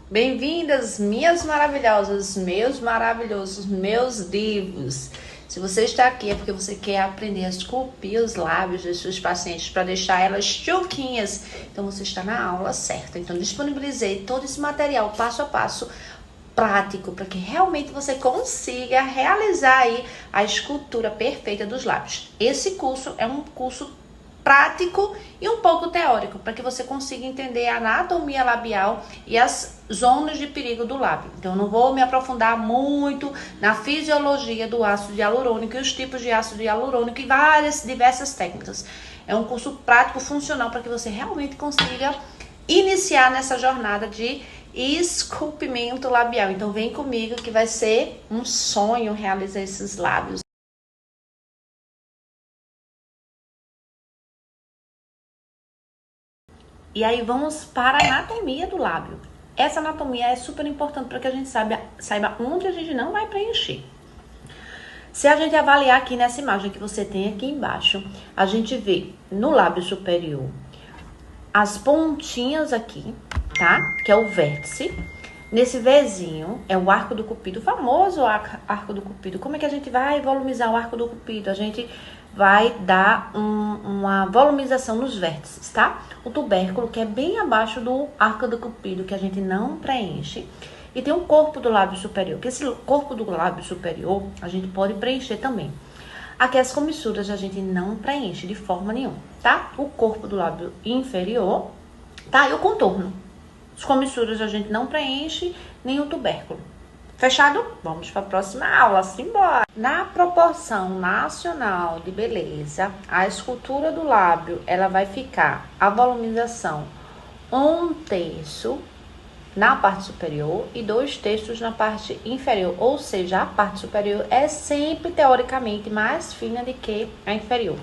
Bem-vindas, minhas maravilhosas, meus maravilhosos, meus divos. Se você está aqui é porque você quer aprender a esculpir os lábios dos seus pacientes para deixar elas chuquinhas. Então você está na aula certa. Então disponibilizei todo esse material passo a passo prático para que realmente você consiga realizar aí a escultura perfeita dos lábios. Esse curso é um curso prático e um pouco teórico, para que você consiga entender a anatomia labial e as zonas de perigo do lábio. Então, eu não vou me aprofundar muito na fisiologia do ácido hialurônico e os tipos de ácido hialurônico e diversas técnicas. É um curso prático, funcional, para que você realmente consiga iniciar nessa jornada de esculpimento labial. Então, vem comigo que vai ser um sonho realizar esses lábios. E aí vamos para a anatomia do lábio. Essa anatomia é super importante para que a gente saiba onde a gente não vai preencher. Se a gente avaliar aqui nessa imagem que você tem aqui embaixo, a gente vê no lábio superior as pontinhas aqui, tá? Que é o vértice. Nesse Vzinho é o arco do cupido, o famoso arco do cupido. Como é que a gente vai volumizar o arco do cupido? A gente vai dar uma volumização nos vértices, tá? O tubérculo, que é bem abaixo do arco do cupido, que a gente não preenche. E tem o corpo do lábio superior, que esse corpo do lábio superior a gente pode preencher também. Aqui as comissuras a gente não preenche de forma nenhuma, tá? O corpo do lábio inferior, tá? E o contorno. As comissuras a gente não preenche, nem o tubérculo. Fechado? Vamos para a próxima aula, simbora! Na proporção nacional de beleza, a escultura do lábio, ela vai ficar a volumização 1/3 na parte superior e 2/3 na parte inferior, ou seja, a parte superior é sempre teoricamente mais fina do que a inferior.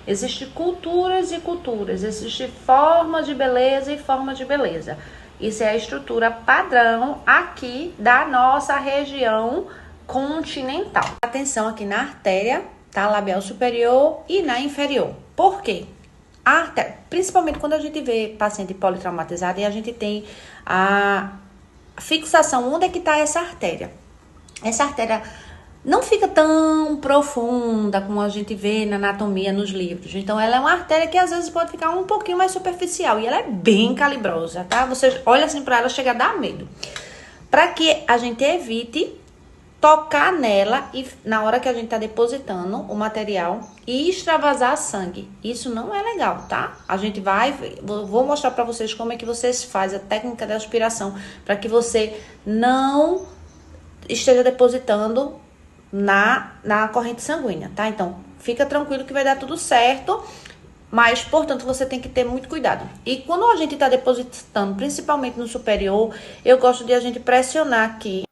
Existem culturas e culturas, existem formas de beleza e formas de beleza. Isso é a estrutura padrão aqui da nossa região continental. Atenção aqui na artéria, tá? Labial superior e na inferior. Por quê? A artéria, principalmente quando a gente vê paciente politraumatizado e a gente tem a fixação, onde é que está essa artéria? Essa artéria não fica tão profunda como a gente vê na anatomia nos livros. Então, ela é uma artéria que às vezes pode ficar um pouquinho mais superficial e ela é bem calibrosa, tá? Você olha assim para ela, chega a dar medo. Para que a gente evite tocar nela e na hora que a gente tá depositando o material e extravasar sangue. Isso não é legal, tá? A gente vou mostrar para vocês como é que vocês fazem a técnica de aspiração para que você não esteja depositando na corrente sanguínea, tá? Então, fica tranquilo que vai dar tudo certo, mas, portanto, você tem que ter muito cuidado. E quando a gente tá depositando, principalmente no superior, eu gosto de a gente pressionar aqui.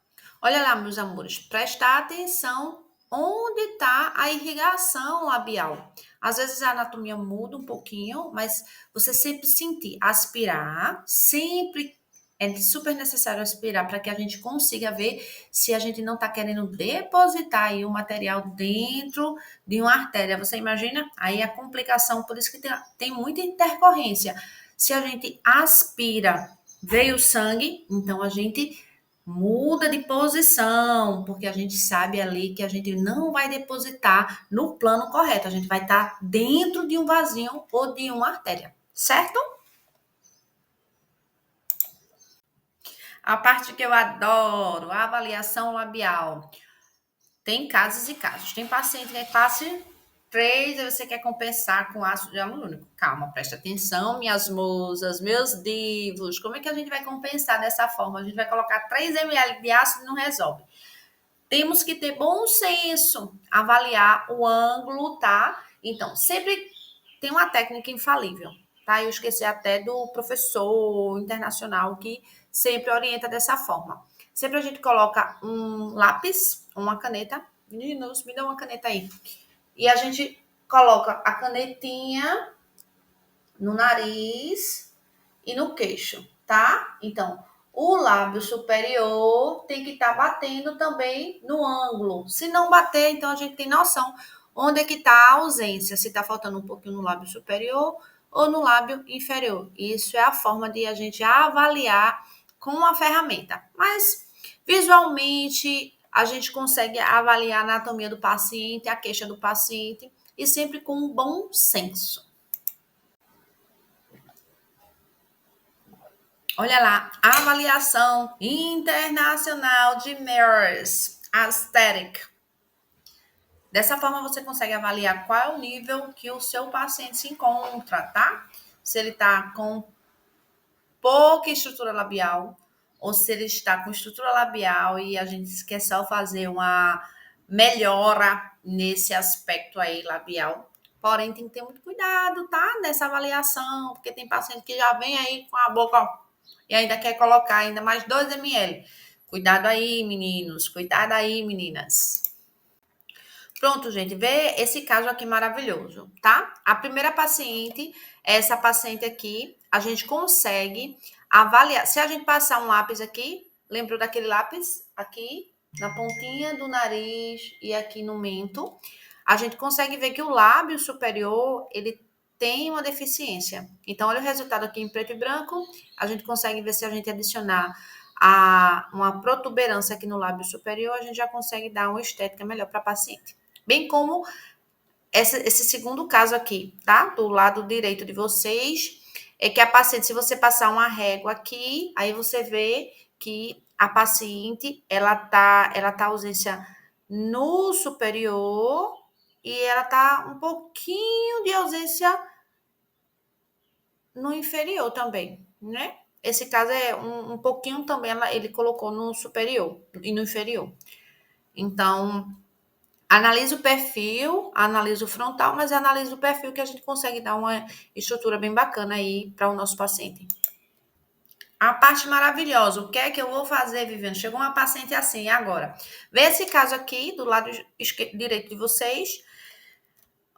Olha lá, meus amores, prestar atenção onde está a irrigação labial. Às vezes a anatomia muda um pouquinho, mas você sempre sentir, aspirar, sempre é super necessário aspirar para que a gente consiga ver se a gente não está querendo depositar aí o material dentro de uma artéria. Você imagina? Aí a complicação, por isso que tem muita intercorrência. Se a gente aspira, veio o sangue, então a gente muda de posição, porque a gente sabe ali que a gente não vai depositar no plano correto, a gente vai estar dentro de um vasinho ou de uma artéria, certo? A parte que eu adoro, a avaliação labial. Tem casos e casos. Tem paciente que é classe 3 e você quer compensar com ácido hialurônico. Calma, presta atenção, minhas musas, meus divos. Como é que a gente vai compensar dessa forma? A gente vai colocar 3 ml de ácido e não resolve. Temos que ter bom senso, avaliar o ângulo, tá? Então, sempre tem uma técnica infalível, tá? Eu esqueci até do professor internacional que sempre orienta dessa forma. Sempre a gente coloca um lápis, uma caneta. Meninos, me dá uma caneta aí. E a gente coloca a canetinha no nariz e no queixo, tá? Então, o lábio superior tem que estar batendo também no ângulo. Se não bater, então a gente tem noção onde é que está a ausência, se está faltando um pouquinho no lábio superior ou no lábio inferior. Isso é a forma de a gente avaliar com a ferramenta. Mas, visualmente, a gente consegue avaliar a anatomia do paciente, a queixa do paciente, e sempre com um bom senso. Olha lá, avaliação internacional de Mirrors Aesthetic. Dessa forma, você consegue avaliar qual é o nível que o seu paciente se encontra, tá? Se ele está com pouca estrutura labial, ou se ele está com estrutura labial e a gente quer só fazer uma melhora nesse aspecto aí labial. Porém, tem que ter muito cuidado, tá? Nessa avaliação, porque tem paciente que já vem aí com a boca, ó, e ainda quer colocar ainda mais 2 ml. Cuidado aí, meninos. Cuidado aí, meninas. Pronto, gente, vê esse caso aqui maravilhoso, tá? A primeira paciente, essa paciente aqui, a gente consegue avaliar. Se a gente passar um lápis aqui, lembrou daquele lápis aqui na pontinha do nariz e aqui no mento, a gente consegue ver que o lábio superior, ele tem uma deficiência. Então, olha o resultado aqui em preto e branco. A gente consegue ver se a gente adicionar uma protuberância aqui no lábio superior, a gente já consegue dar uma estética melhor para a paciente. Bem como esse segundo caso aqui, tá? Do lado direito de vocês, é que a paciente, se você passar uma régua aqui, aí você vê que a paciente, ela tá ausência no superior e ela tá um pouquinho de ausência no inferior também, né? Esse caso é um pouquinho também, ele colocou no superior e no inferior. Então, analisa o perfil, analisa o frontal, mas analisa o perfil que a gente consegue dar uma estrutura bem bacana aí para o nosso paciente. A parte maravilhosa, o que é que eu vou fazer, Viviane? Chegou uma paciente assim, agora. Vê esse caso aqui, do lado direito de vocês.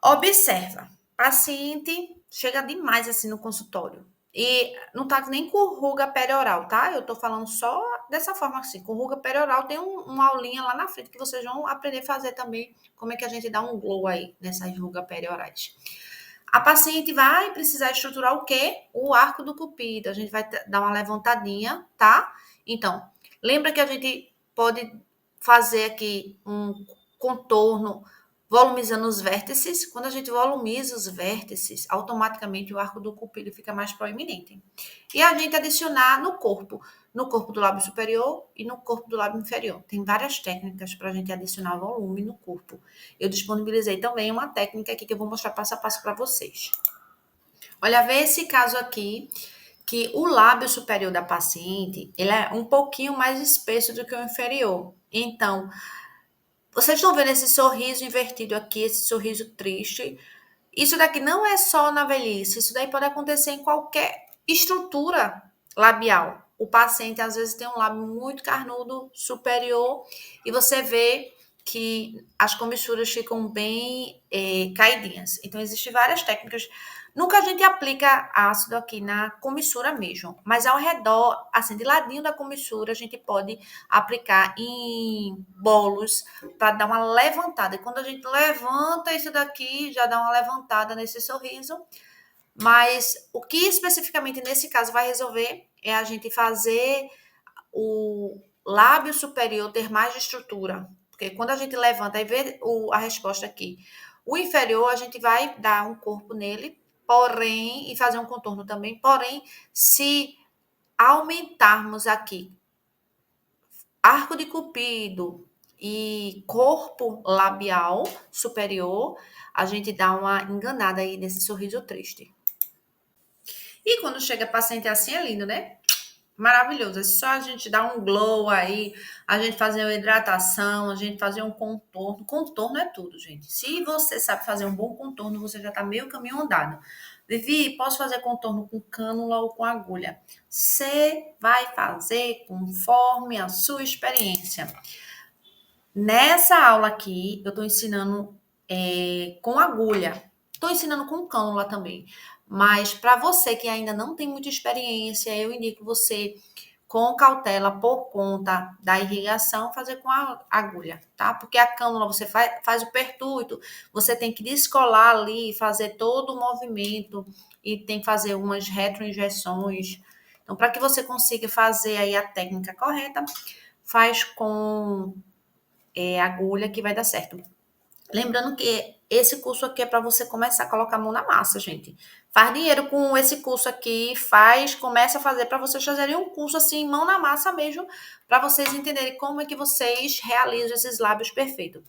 Observa, paciente chega demais assim no consultório. E não tá nem com ruga perioral, tá? Eu tô falando só dessa forma assim. Com ruga perioral tem uma aulinha lá na frente que vocês vão aprender a fazer também. Como é que a gente dá um glow aí nessas rugas periorais. A paciente vai precisar estruturar o quê? O arco do cupido. A gente vai dar uma levantadinha, tá? Então, lembra que a gente pode fazer aqui um contorno volumizando os vértices. Quando a gente volumiza os vértices, automaticamente o arco do cupido fica mais proeminente. E a gente adicionar no corpo do lábio superior e no corpo do lábio inferior. Tem várias técnicas para a gente adicionar volume no corpo. Eu disponibilizei também uma técnica aqui que eu vou mostrar passo a passo para vocês. Olha, vê esse caso aqui, que o lábio superior da paciente, ele é um pouquinho mais espesso do que o inferior. Então, vocês estão vendo esse sorriso invertido aqui, esse sorriso triste? Isso daqui não é só na velhice, isso daí pode acontecer em qualquer estrutura labial. O paciente às vezes tem um lábio muito carnudo superior e você vê que as comissuras ficam bem caidinhas. Então, existem várias técnicas. Nunca a gente aplica ácido aqui na comissura mesmo, mas ao redor, assim, de ladinho da comissura, a gente pode aplicar em bolos para dar uma levantada. E quando a gente levanta isso daqui, já dá uma levantada nesse sorriso. Mas o que especificamente nesse caso vai resolver é a gente fazer o lábio superior ter mais estrutura. Porque quando a gente levanta e vê a resposta aqui, o inferior a gente vai dar um corpo nele, porém, e fazer um contorno também, porém, se aumentarmos aqui arco de cupido e corpo labial superior, a gente dá uma enganada aí nesse sorriso triste. E quando chega paciente assim, é lindo, né? Maravilhoso. É só a gente dar um glow aí, a gente fazer uma hidratação, a gente fazer um contorno. Contorno é tudo, gente. Se você sabe fazer um bom contorno, você já tá meio caminho andado. Vivi, posso fazer contorno com cânula ou com agulha? Você vai fazer conforme a sua experiência. Nessa aula aqui, eu estou ensinando com agulha. Estou ensinando com cânula também. Mas para você que ainda não tem muita experiência, eu indico você, com cautela, por conta da irrigação, fazer com a agulha, tá? Porque a cânula você faz o pertuito, você tem que descolar ali, fazer todo o movimento e tem que fazer umas retroinjeções. Então, para que você consiga fazer aí a técnica correta, faz com agulha que vai dar certo. Lembrando que esse curso aqui é para você começar a colocar a mão na massa, gente. Faz dinheiro com esse curso aqui, começa a fazer para vocês fazerem um curso assim, mão na massa mesmo, para vocês entenderem como é que vocês realizam esses lábios perfeitos.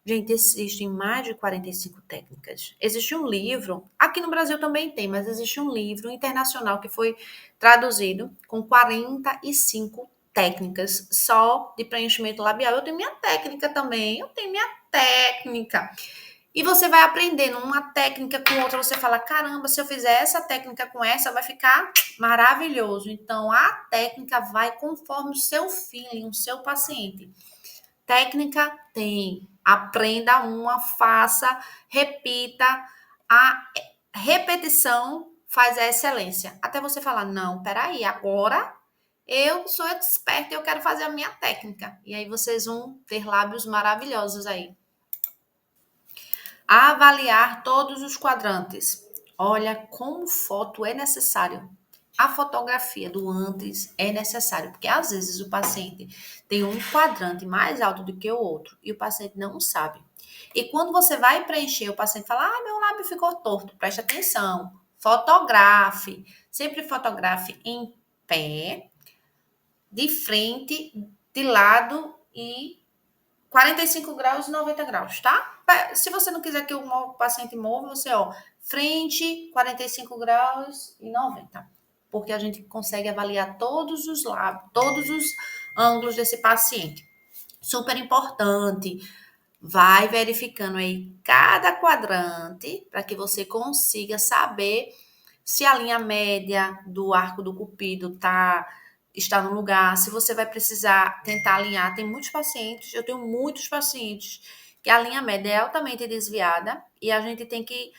Gente, existem mais de 45 técnicas. Existe um livro, aqui no Brasil também tem, mas existe um livro internacional que foi traduzido com 45 técnicas só de preenchimento labial. Eu tenho minha técnica também, eu tenho minha técnica. E você vai aprendendo uma técnica com outra, você fala, caramba, se eu fizer essa técnica com essa, vai ficar maravilhoso. Então, a técnica vai conforme o seu feeling, o seu paciente. Técnica tem. Aprenda uma, faça, repita. A repetição faz a excelência. Até você falar, não, peraí, agora eu sou expert e eu quero fazer a minha técnica. E aí vocês vão ter lábios maravilhosos aí. Avaliar todos os quadrantes. Olha como foto é necessário. A fotografia do antes é necessário, porque às vezes o paciente tem um quadrante mais alto do que o outro e o paciente não sabe. E quando você vai preencher, o paciente fala: ah, meu lábio ficou torto. Preste atenção. Fotografe. Sempre fotografe em pé, de frente, de lado e 45 graus e 90 graus, tá? Se você não quiser que o paciente mova, você, ó, frente, 45 graus e 90. Porque a gente consegue avaliar todos os lados, todos os ângulos desse paciente. Super importante. Vai verificando aí cada quadrante para que você consiga saber se a linha média do arco do cupido está no lugar, se você vai precisar tentar alinhar. Tem muitos pacientes, eu tenho muitos pacientes que a linha média é altamente desviada e a gente tem que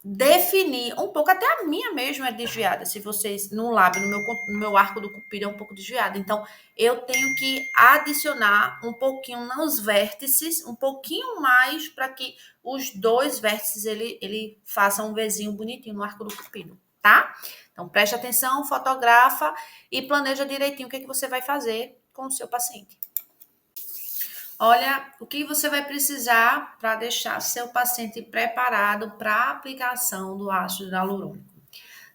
definir um pouco, até a minha mesmo é desviada, se vocês, no lábio, no meu arco do cupido é um pouco desviado, então eu tenho que adicionar um pouquinho nos vértices, um pouquinho mais para que os dois vértices ele faça um Vzinho bonitinho no arco do cupido, tá? Então preste atenção, fotografa e planeja direitinho o que você vai fazer com o seu paciente. Olha, o que você vai precisar para deixar seu paciente preparado para a aplicação do ácido hialurônico.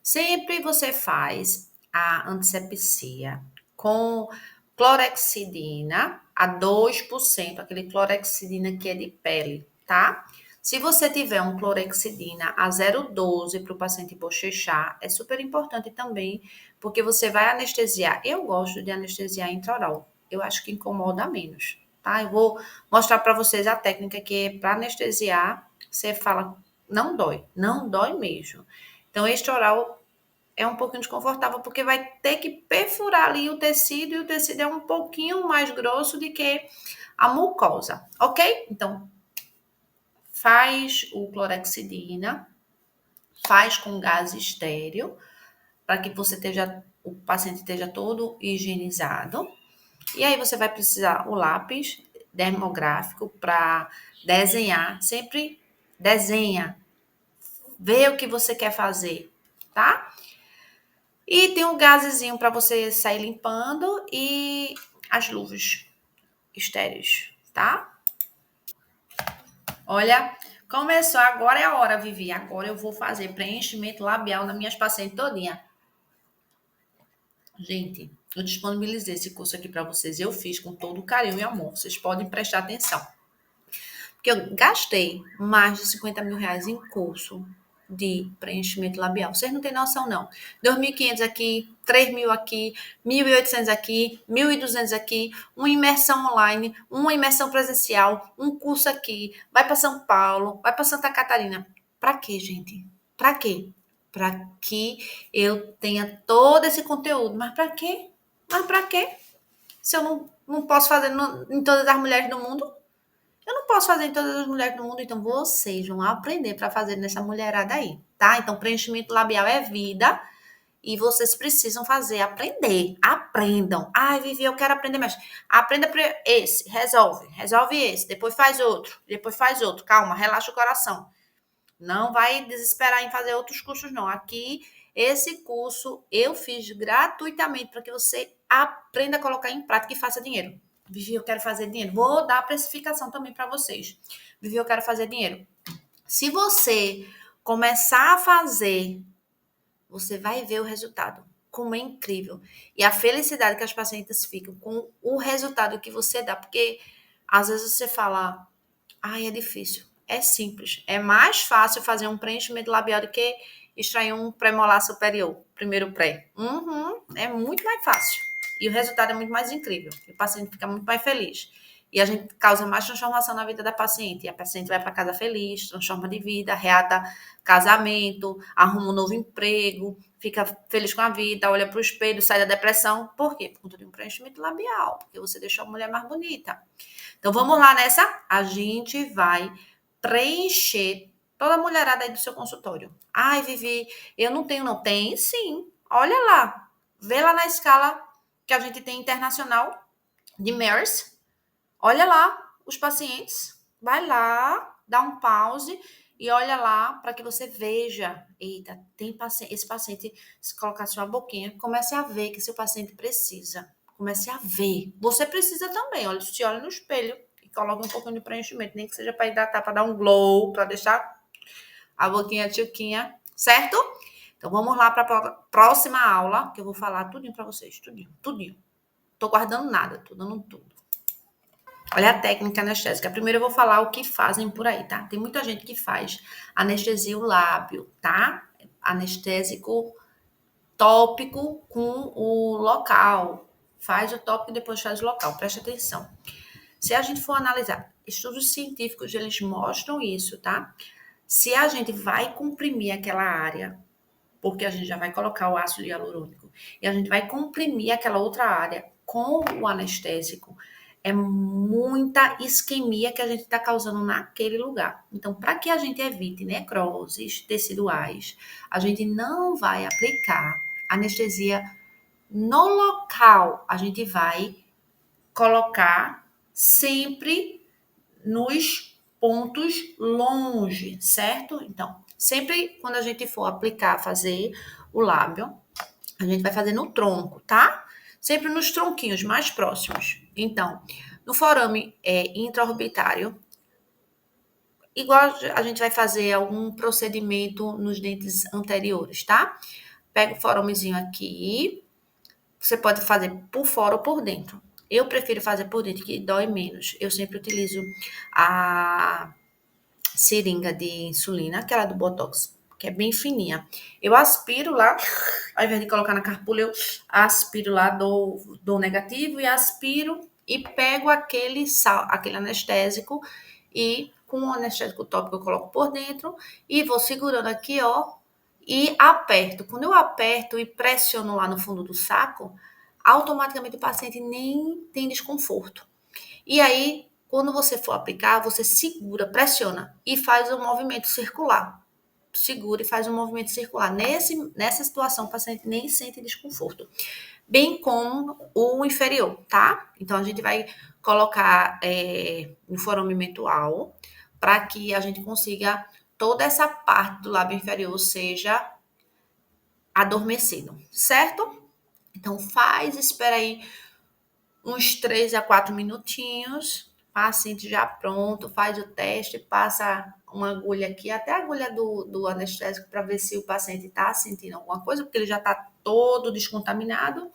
Sempre você faz a antisepsia com clorexidina a 2%, aquele clorexidina que é de pele, tá? Se você tiver um clorexidina a 0,12 para o paciente bochechar, é super importante também, porque você vai anestesiar. Eu gosto de anestesiar intraoral. Eu acho que incomoda menos, tá? Eu vou mostrar para vocês a técnica que é para anestesiar. Você fala, não dói, não dói mesmo. Então, este oral é um pouquinho desconfortável, porque vai ter que perfurar ali o tecido, e o tecido é um pouquinho mais grosso do que a mucosa, ok? Então, faz o clorexidina, faz com gás estéreo, para que o paciente esteja todo higienizado. E aí você vai precisar o lápis dermográfico para desenhar. Sempre desenha, vê o que você quer fazer, tá? E tem um gazezinho para você sair limpando e as luvas estéreis, tá? Olha, começou, agora é a hora, Vivi. Agora eu vou fazer preenchimento labial nas minhas pacientes todinha. Gente, eu disponibilizei esse curso aqui para vocês. Eu fiz com todo carinho e amor. Vocês podem prestar atenção. Porque eu gastei mais de 50 mil reais em curso de preenchimento labial. Vocês não têm noção, não. 2.500 aqui, 3.000 aqui, 1.800 aqui, 1.200 aqui, uma imersão online, uma imersão presencial, um curso aqui, vai para São Paulo, vai para Santa Catarina. Para quê, gente? Para quê? Para que eu tenha todo esse conteúdo. Mas para quê? Mas para quê? Se eu não posso fazer em todas as mulheres do mundo? Eu não posso fazer em todas as mulheres do mundo, então vocês vão aprender para fazer nessa mulherada aí, tá? Então, preenchimento labial é vida e vocês precisam fazer, aprender. Aprendam. Ai, Vivi, eu quero aprender mais. Aprenda esse, resolve esse, depois faz outro. Calma, relaxa o coração. Não vai desesperar em fazer outros cursos, não. Aqui Esse curso eu fiz gratuitamente para que você aprenda a colocar em prática e faça dinheiro. Vivi, eu quero fazer dinheiro. Vou dar a precificação também para vocês. Vivi, eu quero fazer dinheiro. Se você começar a fazer, você vai ver o resultado. Como é incrível. E a felicidade que as pacientes ficam com o resultado que você dá. Porque às vezes você fala, ai, é difícil. É simples. É mais fácil fazer um preenchimento labial do que extrair um premolar superior, primeiro pré. É muito mais fácil. E o resultado é muito mais incrível. O paciente fica muito mais feliz. E a gente causa mais transformação na vida da paciente. E a paciente vai para casa feliz, transforma de vida, reata casamento, arruma um novo emprego, fica feliz com a vida, olha para o espelho, sai da depressão. Por quê? Por conta de um preenchimento labial. Porque você deixou a mulher mais bonita. Então vamos lá nessa? A gente vai preencher toda a mulherada aí do seu consultório. Ai, Vivi, eu não tenho, não. Tem sim. Olha lá. Vê lá na escala que a gente tem internacional de MERS. Olha lá os pacientes. Vai lá, dá um pause e olha lá para que você veja. Eita, tem paciente, esse paciente, se colocar sua boquinha, comece a ver que seu paciente precisa. Comece a ver. Você precisa também. Olha, se olha no espelho e coloca um pouquinho de preenchimento, nem que seja para hidratar, para dar um glow, para deixar a boquinha tchuquinha, certo? Então vamos lá para a próxima aula, que eu vou falar tudinho para vocês, tudinho, tudinho. Tô guardando nada, tô dando tudo. Olha a técnica anestésica. Primeiro eu vou falar o que fazem por aí, tá? Tem muita gente que faz anestesia o lábio, tá? Anestésico tópico com o local. Faz o tópico e depois faz o local. Preste atenção. Se a gente for analisar, estudos científicos, eles mostram isso, tá? Se a gente vai comprimir aquela área, porque a gente já vai colocar o ácido hialurônico, e a gente vai comprimir aquela outra área com o anestésico, é muita isquemia que a gente está causando naquele lugar. Então, para que a gente evite necroses teciduais, a gente não vai aplicar anestesia no local. A gente vai colocar sempre nos pontos longe, certo? Então, sempre quando a gente for aplicar, fazer o lábio, a gente vai fazer no tronco, tá? Sempre nos tronquinhos mais próximos. Então, no forame intraorbitário, igual a gente vai fazer algum procedimento nos dentes anteriores, tá? Pega o foramezinho aqui. Você pode fazer por fora ou por dentro. Eu prefiro fazer por dentro, que dói menos. Eu sempre utilizo a seringa de insulina, aquela do Botox, que é bem fininha. Eu aspiro lá, ao invés de colocar na carpula, eu aspiro lá, dou negativo e aspiro e pego aquele anestésico e com o anestésico tópico eu coloco por dentro e vou segurando aqui, ó, e aperto. Quando eu aperto e pressiono lá no fundo do saco, automaticamente o paciente nem tem desconforto. E aí, quando você for aplicar, você segura, pressiona e faz um movimento circular. Segura e faz um movimento circular. Nessa situação, o paciente nem sente desconforto. Bem como o inferior, tá? Então, a gente vai colocar um forame mentual para que a gente consiga toda essa parte do lábio inferior seja adormecido, certo? Então, espera aí uns 3 a 4 minutinhos, paciente já pronto, faz o teste, passa uma agulha aqui, até a agulha do anestésico, para ver se o paciente está sentindo alguma coisa, porque ele já está todo descontaminado.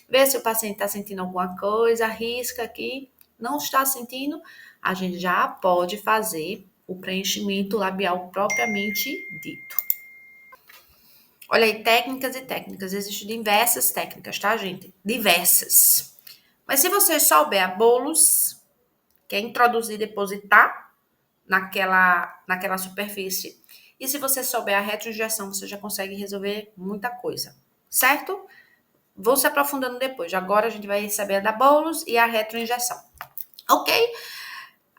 Vê se o paciente está sentindo alguma coisa, risca aqui, não está sentindo, a gente já pode fazer o preenchimento labial propriamente dito. Olha aí, técnicas e técnicas, existem diversas técnicas, tá, gente? Diversas. Mas se você souber a bolos, que é introduzir e depositar naquela superfície, e se você souber a retroinjeção, você já consegue resolver muita coisa, certo? Vou se aprofundando depois. Agora a gente vai saber a da bolos e a retroinjeção, ok?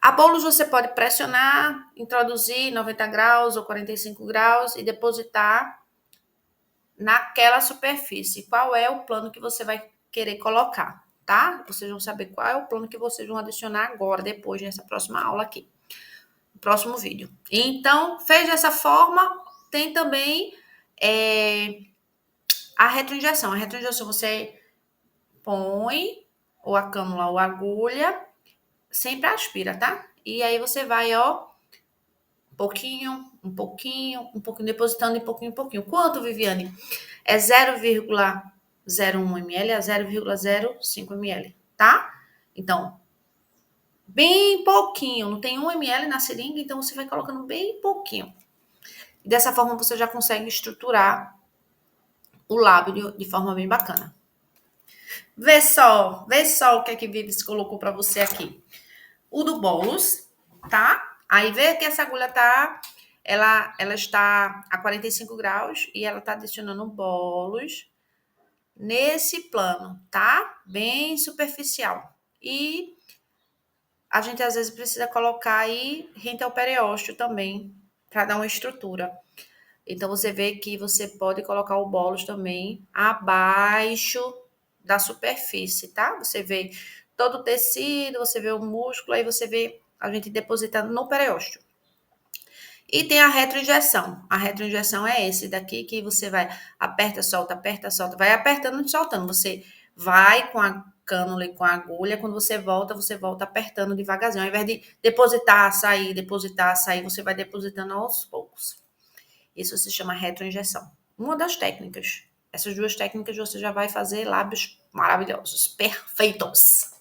A bolos você pode pressionar, introduzir 90 graus ou 45 graus e depositar naquela superfície. Qual é o plano que você vai querer colocar? Tá? Vocês vão saber qual é o plano que vocês vão adicionar agora, depois, nessa próxima aula aqui. No próximo vídeo. Então, fez dessa forma, tem também A retroinjeção. A retroinjeção você põe ou a cânula ou a agulha, sempre aspira, tá? E aí você vai, ó, um pouquinho, depositando um pouquinho. Quanto, Viviane? É 0,01 ml a 0,05 ml, tá? Então, bem pouquinho, não tem 1 ml na seringa, então você vai colocando bem pouquinho. E dessa forma você já consegue estruturar o lábio de forma bem bacana. Vê só o que é que Vives colocou para você aqui. O do bolos, tá? Aí vê que essa agulha tá, ela está a 45 graus e ela tá adicionando bolos nesse plano, tá? Bem superficial. E a gente às vezes precisa colocar aí rente ao periósteo também, para dar uma estrutura. Então você vê que você pode colocar o bolos também abaixo da superfície, tá? Você vê todo o tecido, você vê o músculo, aí você vê a gente depositando no periósteo. E tem a retroinjeção. A retroinjeção é esse daqui que você vai aperta, solta, vai apertando e soltando. Você vai com a cânula e com a agulha, quando você volta apertando devagarzinho. Ao invés de depositar, sair, você vai depositando aos poucos. Isso se chama retroinjeção. Uma das técnicas. Essas duas técnicas você já vai fazer lábios maravilhosos, perfeitos.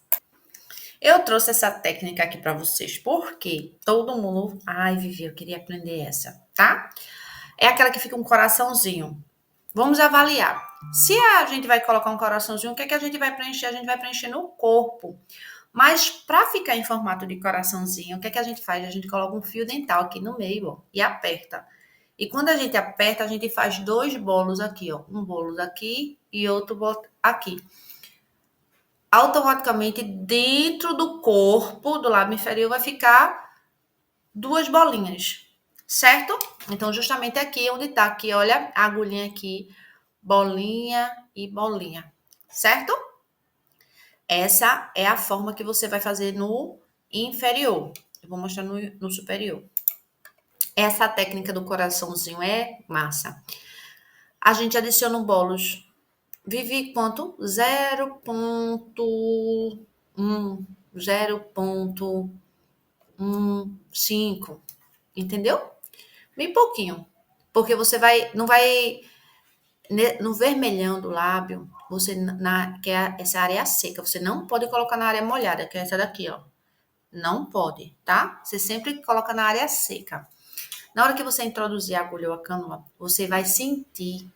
Eu trouxe essa técnica aqui para vocês porque todo mundo, ai, Vivi, eu queria aprender essa, tá? É aquela que fica um coraçãozinho. Vamos avaliar. Se a gente vai colocar um coraçãozinho, o que é que a gente vai preencher? A gente vai preencher no corpo. Mas para ficar em formato de coraçãozinho, o que é que a gente faz? A gente coloca um fio dental aqui no meio, ó, e aperta. E quando a gente aperta, a gente faz dois bolos aqui, ó. Um bolo aqui e outro bolo aqui. Automaticamente, dentro do corpo, do lábio inferior, vai ficar duas bolinhas, certo? Então, justamente aqui, onde tá aqui, olha, a agulhinha aqui, bolinha e bolinha, certo? Essa é a forma que você vai fazer no inferior. Eu vou mostrar no superior. Essa técnica do coraçãozinho é massa. A gente adiciona um bolos. Vivi quanto? 0,1, 0,15, entendeu? Bem pouquinho. Porque você vai, não vai, no vermelhão do lábio, você, que é essa área seca, você não pode colocar na área molhada, que é essa daqui, ó. Não pode, tá? Você sempre coloca na área seca. Na hora que você introduzir a agulha ou a cânula, você vai sentir.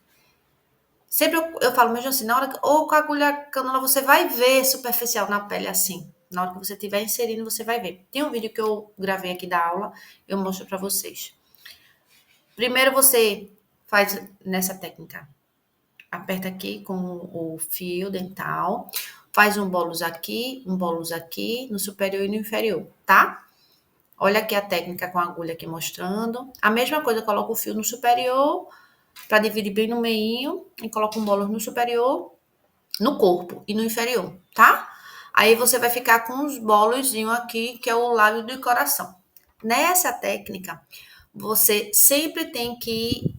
Sempre eu falo mesmo assim, na hora que, ou com a agulha cânula, você vai ver superficial na pele assim. Na hora que você estiver inserindo, você vai ver. Tem um vídeo que eu gravei aqui da aula, eu mostro para vocês. Primeiro você faz nessa técnica. Aperta aqui com o fio dental, faz um bolos aqui, no superior e no inferior, tá? Olha aqui a técnica com a agulha aqui mostrando. A mesma coisa, coloca o fio no superior, para dividir bem no meinho, e coloca um bolo no superior, no corpo e no inferior, tá? Aí você vai ficar com os bolozinhos aqui, que é o lábio do coração. Nessa técnica, você sempre tem que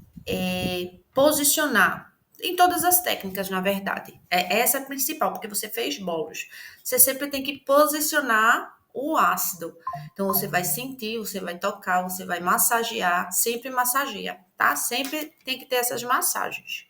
posicionar, em todas as técnicas, na verdade. Essa é a principal, porque você fez bolos. Você sempre tem que posicionar o ácido. Então, você vai sentir, você vai tocar, você vai massagear, sempre massageia, tá? Sempre tem que ter essas massagens.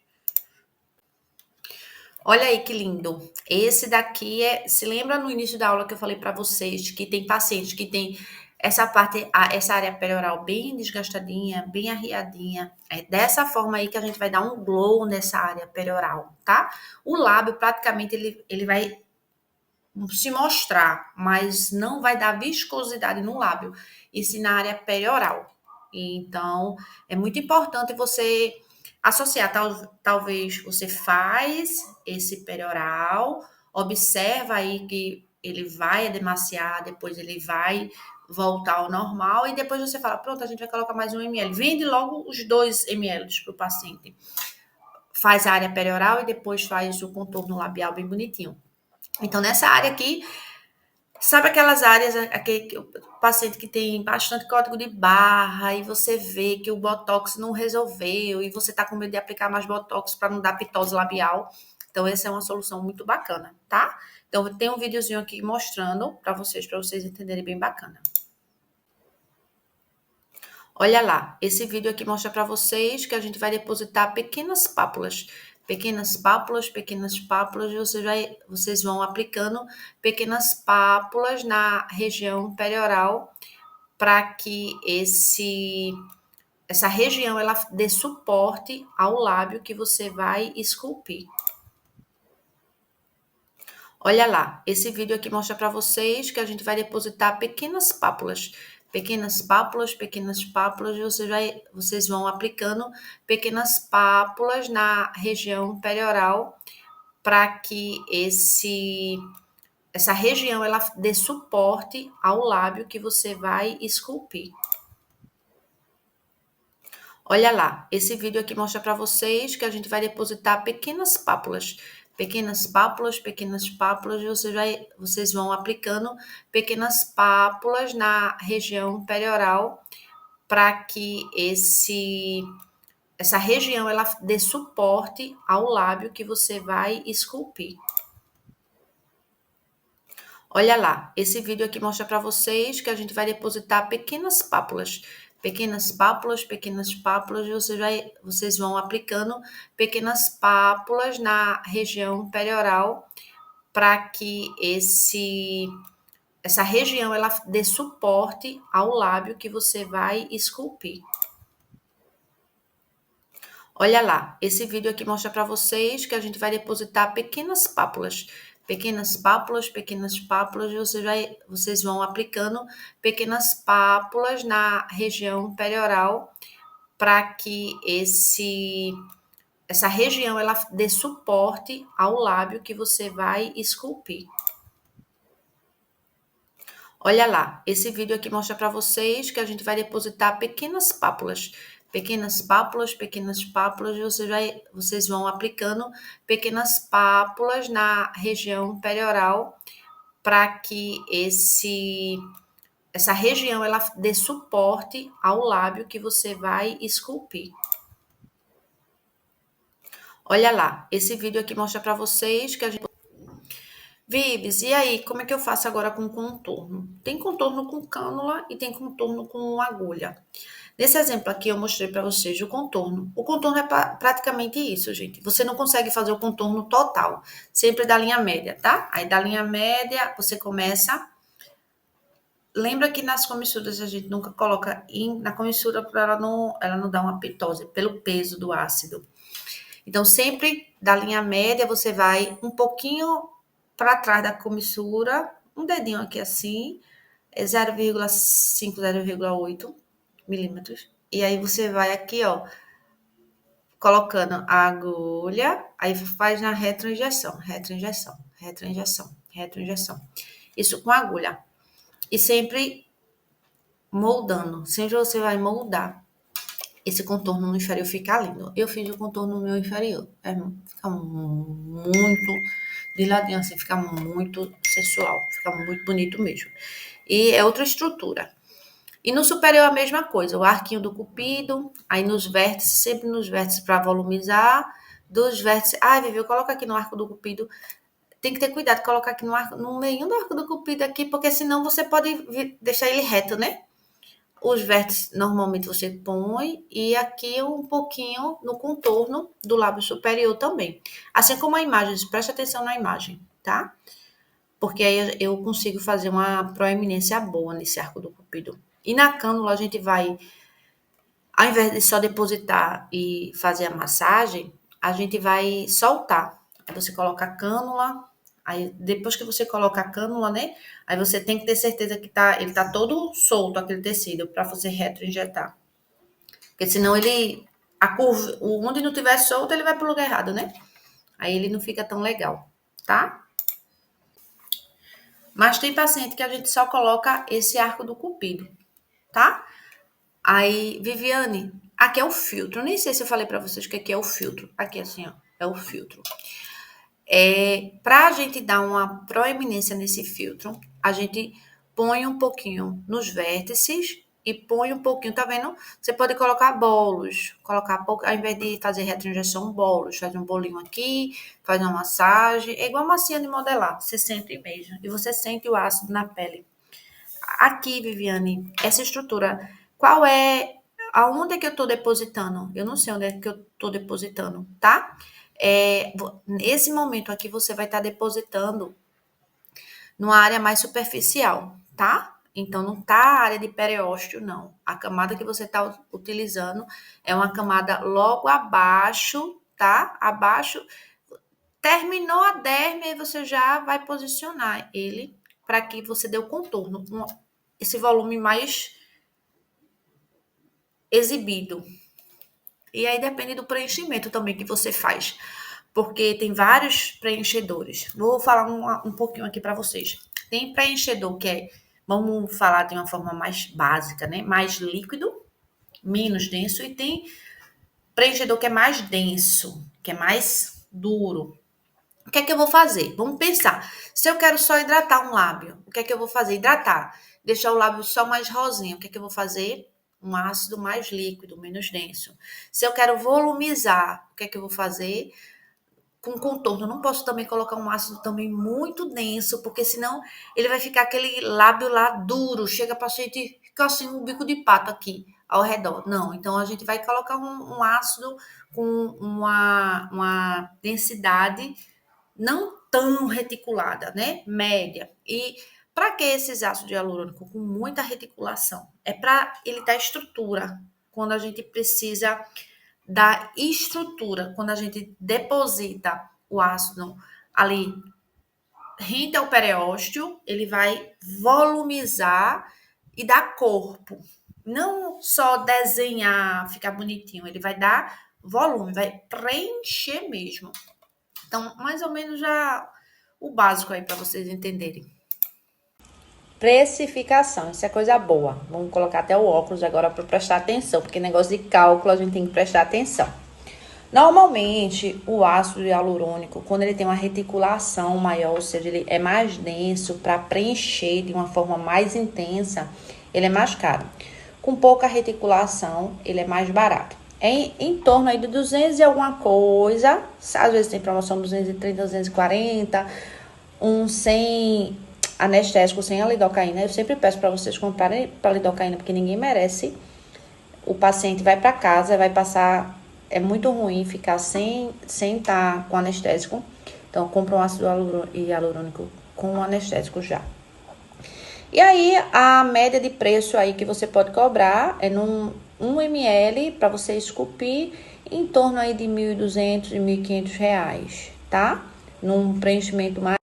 Olha aí que lindo. Esse daqui se lembra no início da aula que eu falei para vocês que tem pacientes que tem essa parte, essa área perioral bem desgastadinha, bem arriadinha. É dessa forma aí que a gente vai dar um glow nessa área perioral, tá? O lábio praticamente ele vai se mostrar, mas não vai dar viscosidade no lábio, e sim na área perioral. Então, é muito importante você associar, talvez você faz esse perioral, observa aí que ele vai edemaciar, depois ele vai voltar ao normal, e depois você fala, pronto, a gente vai colocar mais 1 ml. Vende logo os 2 ml para o paciente. Faz a área perioral e depois faz o contorno labial bem bonitinho. Então, nessa área aqui, Sabe aquelas áreas, aquele o paciente que tem bastante código de barra e você vê que o botox não resolveu e você tá com medo de aplicar mais botox para não dar pitose labial? Então, essa é uma solução muito bacana, tá? Então, tem um videozinho aqui mostrando para vocês entenderem bem bacana. Olha lá, esse vídeo aqui mostra para vocês que a gente vai depositar pequenas pápulas, e vocês vão aplicando pequenas pápulas na região perioral para que essa região ela dê suporte ao lábio que você vai esculpir. Olha lá, esse vídeo aqui mostra para vocês que a gente vai depositar pequenas pápulas, e vocês vão aplicando pequenas pápulas na região perioral para que essa região ela dê suporte ao lábio que você vai esculpir. Olha lá, esse vídeo aqui mostra para vocês que a gente vai depositar pequenas pápulas, e vocês vão aplicando pequenas pápulas na região perioral para que essa região ela dê suporte ao lábio que você vai esculpir. Olha lá, esse vídeo aqui mostra para vocês que a gente vai depositar pequenas pápulas, e vocês vão aplicando pequenas pápulas na região perioral para que essa região ela dê suporte ao lábio que você vai esculpir. Olha lá, esse vídeo aqui mostra para vocês que a gente vai depositar pequenas pápulas, e vocês vão aplicando pequenas pápulas na região perioral para que essa região ela dê suporte ao lábio que você vai esculpir. Olha lá, esse vídeo aqui mostra para vocês que a gente vai depositar pequenas pápulas, e vocês vão aplicando pequenas pápulas na região perioral para que essa região ela dê suporte ao lábio que você vai esculpir. Olha lá, esse vídeo aqui mostra para vocês que a gente... Vives, e aí, como é que eu faço agora com contorno? Tem contorno com cânula e tem contorno com agulha. Nesse exemplo aqui, eu mostrei para vocês o contorno. O contorno é praticamente isso, gente. Você não consegue fazer o contorno total, sempre da linha média, tá? Aí, da linha média, você começa... Lembra que nas comissuras a gente nunca coloca na comissura para ela não dar uma pitose, pelo peso do ácido. Então, sempre da linha média, você vai um pouquinho para trás da comissura, um dedinho aqui assim, 0,5, 0,8 milímetros. E aí você vai aqui, ó, colocando a agulha, aí faz na retroinjeção. Isso com a agulha. E sempre moldando, sempre você vai moldar. Esse contorno no inferior fica lindo. Eu fiz o contorno no meu inferior. Fica muito de ladinho assim, fica muito sensual, fica muito bonito mesmo. E é outra estrutura. E no superior a mesma coisa, o arquinho do cupido, aí nos vértices, sempre nos vértices para volumizar, dos vértices... Vivi, coloca aqui no arco do cupido. Tem que ter cuidado de colocar aqui no meio do arco do cupido aqui, porque senão você pode deixar ele reto, né? Os vértices normalmente você põe e aqui um pouquinho no contorno do lábio superior também. Assim como a imagem, preste atenção na imagem, tá? Porque aí eu consigo fazer uma proeminência boa nesse arco do cupido. E na cânula a gente vai, ao invés de só depositar e fazer a massagem, a gente vai soltar. Aí você coloca a cânula, aí depois que você coloca a cânula, né? Aí você tem que ter certeza que ele tá todo solto, aquele tecido, para você retroinjetar. Porque senão onde não tiver solto, ele vai pro lugar errado, né? Aí ele não fica tão legal, tá? Mas tem paciente que a gente só coloca esse arco do cupido, tá? Aí, Viviane, aqui é o filtro. Nem sei se eu falei para vocês que aqui é o filtro. Aqui assim, ó, é o filtro. Pra gente dar uma proeminência nesse filtro, a gente põe um pouquinho nos vértices e põe um pouquinho, tá vendo? Você pode colocar bolos, colocar pouco, ao invés de fazer retroinjeção, bolos, faz um bolinho aqui, faz uma massagem, é igual massinha de modelar, você sente mesmo, e você sente o ácido na pele. Aqui, Viviane, essa estrutura, qual é, aonde é que eu tô depositando? Eu não sei onde é que eu tô depositando, tá? Nesse momento aqui, você vai estar depositando numa área mais superficial, tá? Então, não tá a área de periósteo, não. A camada que você está utilizando é uma camada logo abaixo, tá? Abaixo, terminou a derme, aí você já vai posicionar ele para que você dê o contorno, esse volume mais exibido. E aí depende do preenchimento também que você faz, porque tem vários preenchedores. Vou falar um pouquinho aqui para vocês. Tem preenchedor que é, vamos falar de uma forma mais básica, né? Mais líquido, menos denso, e tem preenchedor que é mais denso, que é mais duro. O que é que eu vou fazer? Vamos pensar. Se eu quero só hidratar um lábio, o que é que eu vou fazer? Hidratar. Deixar o lábio só mais rosinha. O que é que eu vou fazer? Um ácido mais líquido, menos denso. Se eu quero volumizar, o que é que eu vou fazer? Com contorno. Eu não posso também colocar um ácido também muito denso, porque senão ele vai ficar aquele lábio lá duro. Chega pra gente ficar assim um bico de pato aqui ao redor. Não, então a gente vai colocar um ácido com uma densidade não tão reticulada, né? Média. E para que esses ácidos hialurônicos com muita reticulação? É para ele dar estrutura. Quando a gente precisa da estrutura, quando a gente deposita o ácido ali rente ao periósteo, ele vai volumizar e dar corpo. Não só desenhar, ficar bonitinho, ele vai dar volume, vai preencher mesmo. Então, mais ou menos já o básico aí para vocês entenderem. Precificação, isso é coisa boa. Vamos colocar até o óculos agora para prestar atenção, porque negócio de cálculo a gente tem que prestar atenção. Normalmente, o ácido hialurônico, quando ele tem uma reticulação maior, ou seja, ele é mais denso para preencher de uma forma mais intensa, ele é mais caro. Com pouca reticulação, ele é mais barato. É em torno aí de 200 e alguma coisa, às vezes tem promoção 230, 240, sem anestésico, sem a lidocaína. Eu sempre peço para vocês comprarem para lidocaína, porque ninguém merece. O paciente vai para casa, vai passar, é muito ruim ficar sem estar com anestésico. Então, compra um ácido hialurônico com anestésico já. E aí, a média de preço aí que você pode cobrar é num 1 ml para você esculpir em torno aí de R$ 1.200 e R$ 1.500, tá? Num preenchimento mais.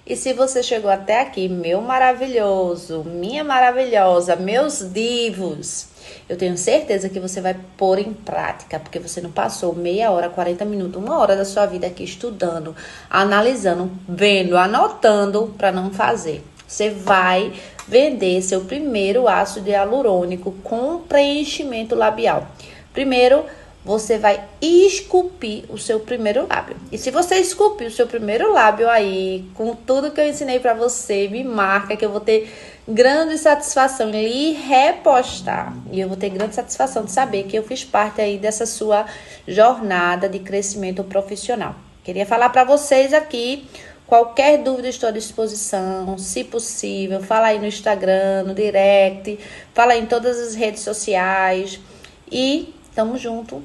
E se você chegou até aqui, meu maravilhoso, minha maravilhosa, meus divos, eu tenho certeza que você vai pôr em prática, porque você não passou meia hora, 40 minutos, uma hora da sua vida aqui estudando, analisando, vendo, anotando para não fazer. Você vai vender seu primeiro ácido hialurônico com preenchimento labial. Primeiro, você vai esculpir o seu primeiro lábio. E se você esculpir o seu primeiro lábio aí, com tudo que eu ensinei para você, me marca que eu vou ter grande satisfação em lhe repostar. E eu vou ter grande satisfação de saber que eu fiz parte aí dessa sua jornada de crescimento profissional. Queria falar para vocês aqui. Qualquer dúvida, estou à disposição. Se possível, fala aí no Instagram, no direct, fala aí em todas as redes sociais. E tamo junto.